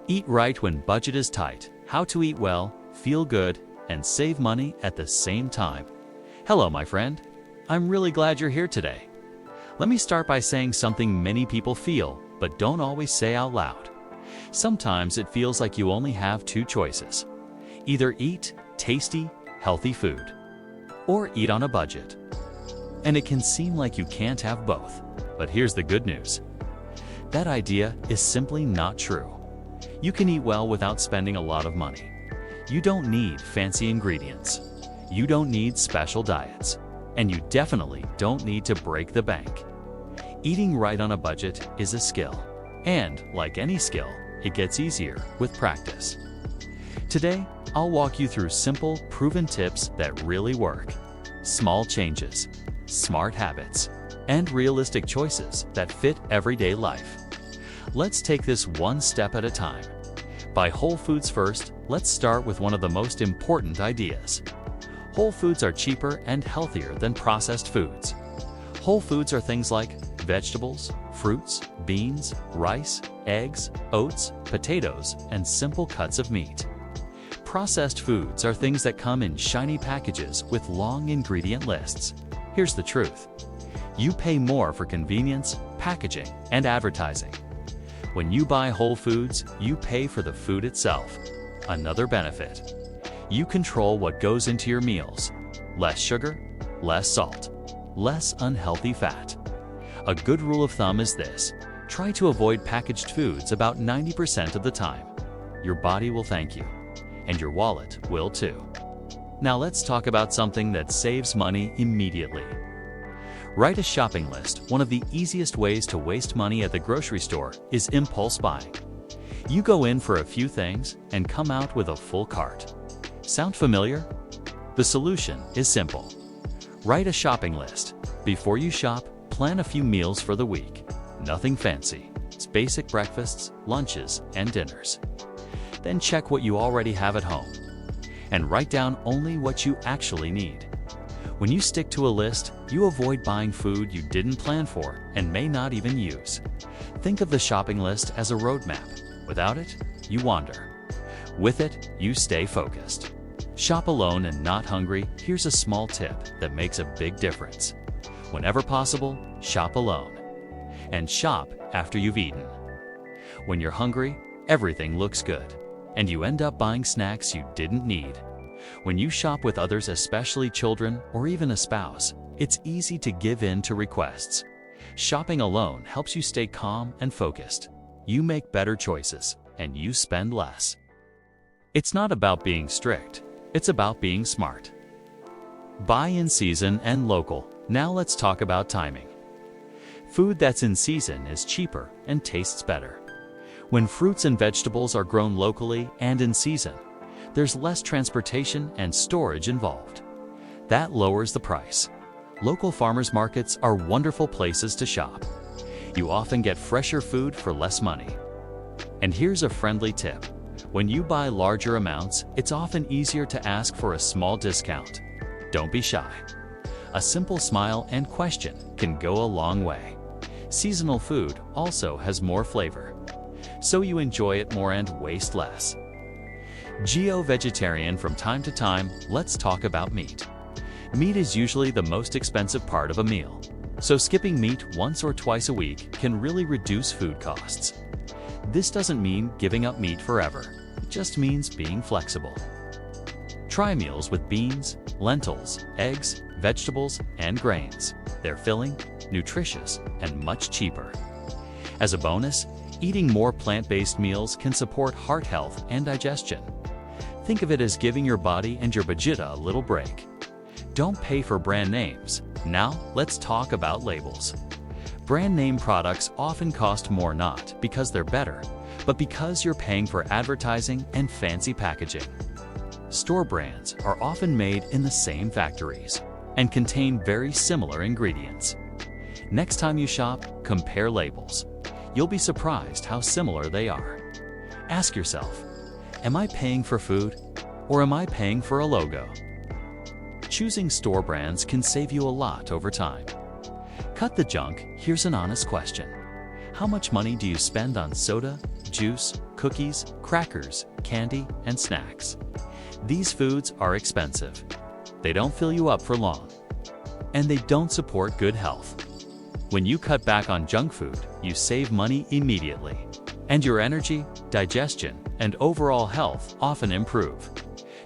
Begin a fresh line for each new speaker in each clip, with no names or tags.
Eat right when budget is tight. How to eat well, feel good, and save money at the same time. Hello, my friend. I'm really glad you're here today. Let me start by saying something many people feel, but don't always say out loud. Sometimes it feels like you only have two choices. Either eat tasty, healthy food, or eat on a budget. And it can seem like you can't have both. But here's the good news. That idea is simply not true. You can eat well without spending a lot of money. You don't need fancy ingredients. You don't need special diets. And you definitely don't need to break the bank. Eating right on a budget is a skill. And like any skill, it gets easier with practice. Today, I'll walk you through simple, proven tips that really work. Small changes, smart habits, and realistic choices that fit everyday life. Let's take this one step at a time. Buy whole foods first. Let's start with one of the most important ideas. Whole foods are cheaper and healthier than processed foods. Whole foods are things like vegetables, fruits, beans, rice, eggs, oats, potatoes, and simple cuts of meat. Processed foods are things that come in shiny packages with long ingredient lists. Here's the truth. You pay more for convenience, packaging, and advertising. When you buy whole foods, you pay for the food itself. Another benefit. You control what goes into your meals. Less sugar, less salt, less unhealthy fat. A good rule of thumb is this. Try to avoid packaged foods about 90% of the time. Your body will thank you, and your wallet will too. Now let's talk about something that saves money immediately. Write a shopping list. One of the easiest ways to waste money at the grocery store is impulse buying. You go in for a few things and come out with a full cart. Sound familiar? The solution is simple. Write a shopping list. Before you shop, plan a few meals for the week. Nothing fancy. It's basic breakfasts, lunches, and dinners. Then check what you already have at home and write down only what you actually need. When you stick to a list, you avoid buying food you didn't plan for and may not even use. Think of the shopping list as a roadmap. Without it, you wander. With it, you stay focused. Shop alone and not hungry. Here's a small tip that makes a big difference. Whenever possible, shop alone. And shop after you've eaten. When you're hungry, everything looks good, and you end up buying snacks you didn't need. When you shop with others, especially children or even a spouse, it's easy to give in to requests. Shopping alone helps you stay calm and focused. You make better choices, and you spend less. It's not about being strict, it's about being smart. Buy in season and local. Now let's talk about timing. Food that's in season is cheaper and tastes better. When fruits and vegetables are grown locally and in season, there's less transportation and storage involved. That lowers the price. Local farmers markets are wonderful places to shop. You often get fresher food for less money. And here's a friendly tip. When you buy larger amounts, it's often easier to ask for a small discount. Don't be shy. A simple smile and question can go a long way. Seasonal food also has more flavor, so you enjoy it more and waste less. Vegetarian from time to time, let's talk about meat. Meat is usually the most expensive part of a meal, so skipping meat once or twice a week can really reduce food costs. This doesn't mean giving up meat forever, it just means being flexible. Try meals with beans, lentils, eggs, vegetables, and grains. They're filling, nutritious, and much cheaper. As a bonus, eating more plant-based meals can support heart health and digestion. Think of it as giving your body and your budget a little break. Don't pay for brand names. Now, let's talk about labels. Brand name products often cost more not because they're better, but because you're paying for advertising and fancy packaging. Store brands are often made in the same factories and contain very similar ingredients. Next time you shop, compare labels. You'll be surprised how similar they are. Ask yourself, am I paying for food or am I paying for a logo? Choosing store brands can save you a lot over time. Cut the junk. Here's an honest question. How much money do you spend on soda, juice, cookies, crackers, candy, and snacks. These foods are expensive. They don't fill you up for long, and they don't support good health. When you cut back on junk food, you save money immediately, and your energy, digestion, and overall health often improve.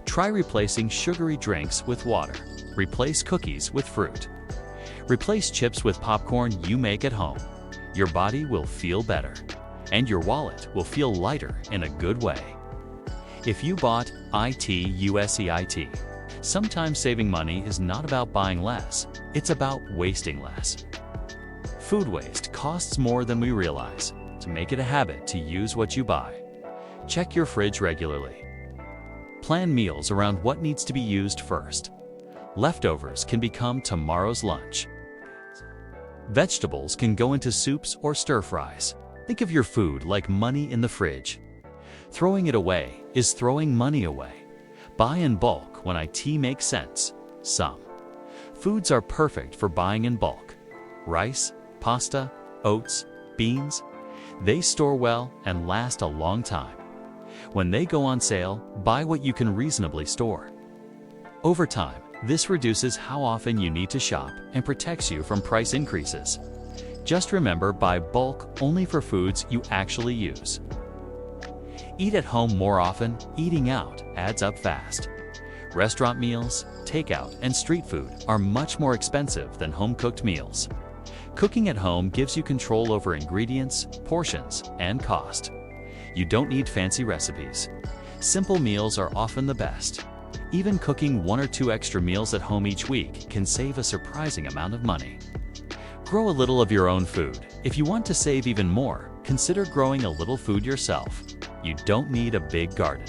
Try replacing sugary drinks with water. Replace cookies with fruit. Replace chips with popcorn you make at home. Your body will feel better, and your wallet will feel lighter in a good way. If you bought USEIT, sometimes saving money is not about buying less, it's about wasting less. Food waste costs more than we realize. To make it a habit to use what you buy, check your fridge regularly. Plan meals around what needs to be used first. Leftovers can become tomorrow's lunch. Vegetables can go into soups or stir-fries. Think of your food like money in the fridge. Throwing it away is throwing money away. Buy in bulk when IT makes sense. Some foods are perfect for buying in bulk. Rice, pasta, oats, beans. They store well and last a long time. When they go on sale, buy what you can reasonably store. Over time, this reduces how often you need to shop and protects you from price increases. Just remember, buy bulk only for foods you actually use. Eat at home more often. Eating out adds up fast. Restaurant meals, takeout, and street food are much more expensive than home-cooked meals. Cooking at home gives you control over ingredients, portions, and cost. You don't need fancy recipes. Simple meals are often the best. Even cooking 1 or 2 extra meals at home each week can save a surprising amount of money. Grow a little of your own food. If you want to save even more, consider growing a little food yourself. You don't need a big garden.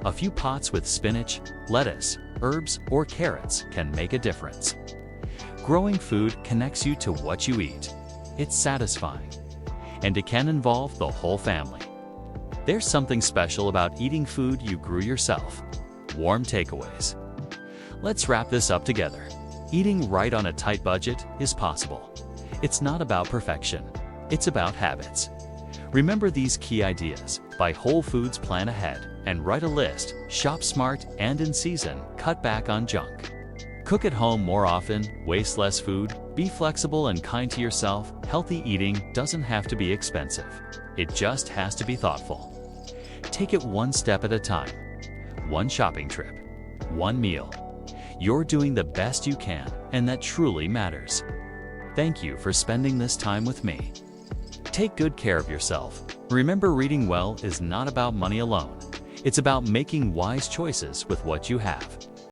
A few pots with spinach, lettuce, herbs, or carrots can make a difference. Growing food connects you to what you eat. It's satisfying, and it can involve the whole family. There's something special about eating food you grew yourself. Warm takeaways. Let's wrap this up together. Eating right on a tight budget is possible. It's not about perfection. It's about habits. Remember these key ideas. Buy whole foods, plan ahead, and write a list. Shop smart and in season. Cut back on junk. Cook at home more often. Waste less food. Be flexible and kind to yourself. Healthy eating doesn't have to be expensive. It just has to be thoughtful. Take it one step at a time. One shopping trip. One meal. You're doing the best you can, and that truly matters. Thank you for spending this time with me. Take good care of yourself. Remember, eating well is not about money alone. It's about making wise choices with what you have.